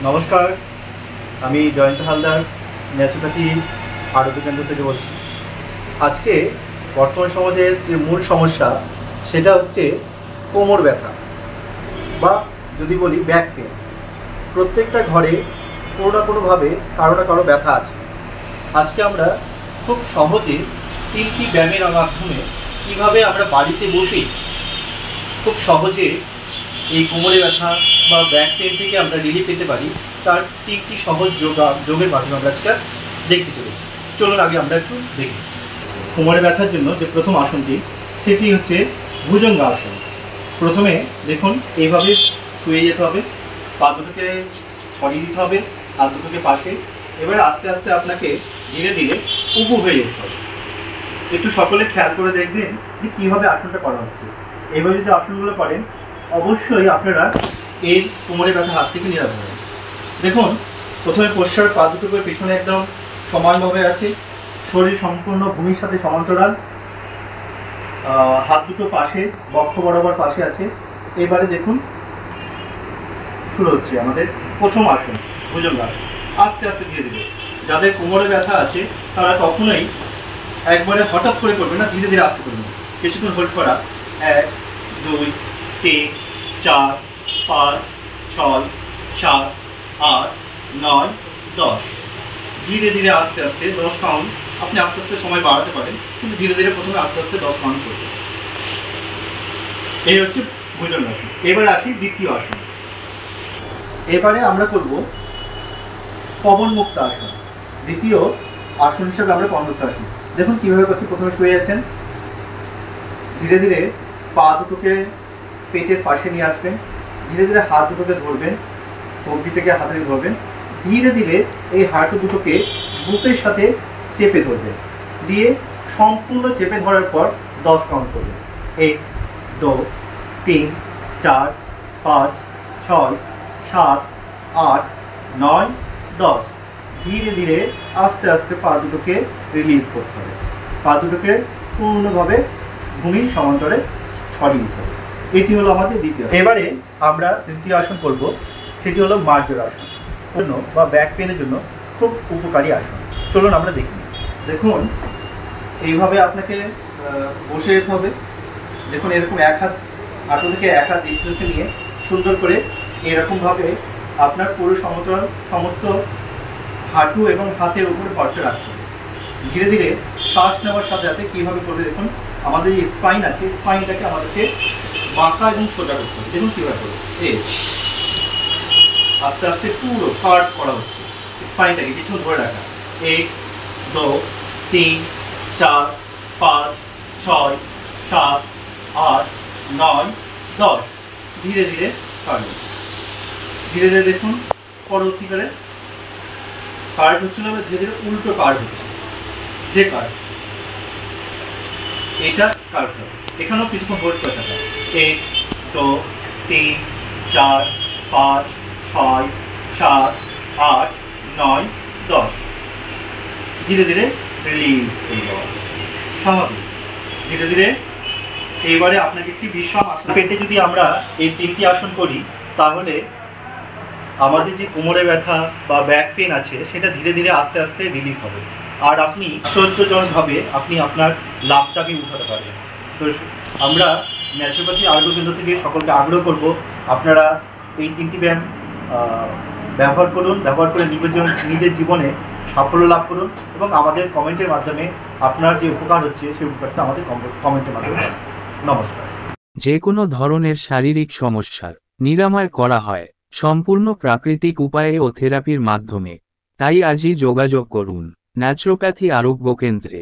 নমস্কার, আমি জয়ন্ত হালদার, ন্যাচুরোপ্যাথি আরোগ্য কেন্দ্র থেকে বলছি। আজকে বর্তমান সমাজের যে মূল সমস্যা সেটা হচ্ছে কোমর ব্যথা, বা যদি বলি ব্যাক পেন। প্রত্যেকটা ঘরে কোনো না কোনোভাবে কারো না কারো ব্যথা আছে। আজকে আমরা খুব সহজে 3টি ব্যায়ামের মাধ্যমে কীভাবে আমরা বাড়িতে বসেই খুব সহজে এই কোমরে ব্যথা বা ব্যাক পেন থেকে আমরা রিলিফ পেতে পারি, তার 3টি সহজ যোগের মাধ্যমে আমরা আজকে দেখতে চলেছি। চলুন আগে আমরা একটু দেখি। কোমরে ব্যথার জন্য যে প্রথম আসনটি সেটি হচ্ছে ভুজঙ্গ আসন। প্রথমে দেখুন এইভাবে শুয়ে যেতে হবে, পা দুটোকে ছড়িয়ে দিতে হবে, হাত দুটোকে পাশে। এবার আস্তে আস্তে আপনাকে ধীরে ধীরে উবু হয়ে যেতে হবে। একটু সকলে খেয়াল করে দেখবেন যে কীভাবে আসনটা করা হচ্ছে। এইভাবে যদি আসনগুলো করেন অবশ্যই আপনারা এর কোমরে ব্যথা হাত থেকে নিরাপদ হবেন। দেখুন, প্রথমে পশ্চাৎ পা দুটোকে পেছনে একদম সমানভাবে আছে, শরীর সম্পূর্ণ ভূমির সাথে সমান্তরাল, হাত দুটো পাশে বক্ষ বরাবর পাশে আছে। এবারে দেখুন শুরু হচ্ছে আমাদের প্রথম আসন, ভুজঙ্গ আসন। আস্তে আস্তে ধীরে ধীরে, যাদের কোমরে ব্যথা আছে তারা কখনোই একবারে হঠাৎ করে করবে না, ধীরে ধীরে আস্তে করবেন। কিছুক্ষণ হোল্ড করা, 1 2 3 4 5 6 7 8 9 10। ধীরে ধীরে আস্তে আস্তে 10 কাউন্ট। আপনি আস্তে আস্তে সময় বাড়াতে পারেন, কিন্তু ধীরে ধীরে প্রথমে আস্তে আস্তে 10 কাউন্ট করবেন। এই হচ্ছে ভুজঙ্গ আসন। এবারে আসি দ্বিতীয় আসন। এবারে আমরা করব পবন মুক্ত আসন। দ্বিতীয় আসন হিসাবে আমরা পবন মুক্ত আসন। দেখুন কীভাবে করছি। প্রথমে শুয়ে যাচ্ছেন, ধীরে ধীরে পা দুটোকে পেটের পাশে নিয়ে আসবেন, ধীরে ধীরে হাত দুটোকে ধরবেন, কবজিটাকে হাতে ধরবেন, ধীরে ধীরে এই হাঁটু দুটোকে বুকের সাথে চেপে ধরবেন, দিয়ে সম্পূর্ণ চেপে ধরার পর 10 কাউন্ট করবেন। 1 2 3 4 5 6 7 8 9 10। ধীরে ধীরে আস্তে আস্তে পা দুটোকে রিলিজ করতে হবে। পা দুটোকে পূর্ণভাবে ভূমির সমান্তরে ছড়িয়ে দিতে হবে। এটি হলো আমাদের দ্বিতীয়। এবারে আমরা তৃতীয় আসন করব, সেটি হলো মার্জর আসন। জন্য বা ব্যাক পেনের জন্য খুব উপকারী আসন। চলুন আমরা দেখি। দেখুন এইভাবে আপনাকে বসে যেতে হবে। দেখুন এরকম এক হাত হাঁটু থেকে এক হাত ডিস্টেন্সে নিয়ে সুন্দর করে এরকমভাবে আপনার পুরো সমতল সমস্ত হাঁটু এবং হাতের উপরে ভরটা রাখতে হবে। ধীরে ধীরে শ্বাস নেওয়ার সাথে সাথে কীভাবে করবে, দেখুন আমাদের যে স্পাইন আছে, স্পাইনটাকে আমাদেরকে বাঁকা এবং সোজা করতে হবে। দেখুন কীভাবে করবে, আস্তে আস্তে পুরো কাট করা হচ্ছে স্পাইনটাকে, কিছু ধরে রাখা। 1 2 3 4 5 6 7 8 9 10। ধীরে ধীরে ছাড়ুন। ধীরে ধীরে দেখুন পরবর্তীকালে কার্ড হচ্ছে না, ধীরে ধীরে উল্টো কার্ড হচ্ছে। যে কার্ড এটা কার্ড হবে, এখানেও কিছুক্ষণ হোল্ড করে থাকা। 1 2 3 4 5 6 7 8 9 10। ধীরে ধীরে রিলিজ করে দেওয়া, স্বাভাবিক। ধীরে ধীরে এইবারে আপনাকে একটি বিশ্রাম আসন। পেটে যদি আমরা এই 3টি আসন করি তাহলে আমাদের যে কোমরে ব্যথা বা ব্যাক পেন আছে সেটা ধীরে ধীরে আস্তে আস্তে রিলিজ হবে, আর আপনি আশ্চর্যজনকভাবে আপনি আপনার লাভটাকে উঠাতে পারবেন। তো আমরা ন্যাচুরোপ্যাথি আরোগ্য কেন্দ্র থেকে সকলকে আগ্রহ করব, আপনারা এই 3টি ব্যায়াম ব্যবহার করুন, ব্যবহার করে নিজের জীবনে সাফল্য লাভ করুন, এবং আমাদের কমেন্টের মাধ্যমে আপনার যে উপকার হচ্ছে সেই উপকারটা আমাদের কমেন্টের মাধ্যমে জানান। নমস্কার। যে কোনো ধরনের শারীরিক সমস্যার নিরাময় করা হয় সম্পূর্ণ প্রাকৃতিক উপায়ে ও থেরাপির মাধ্যমে। তাই আজই যোগাযোগ করুন ন্যাচুরোপ্যাথি আরোগ্য কেন্দ্রে।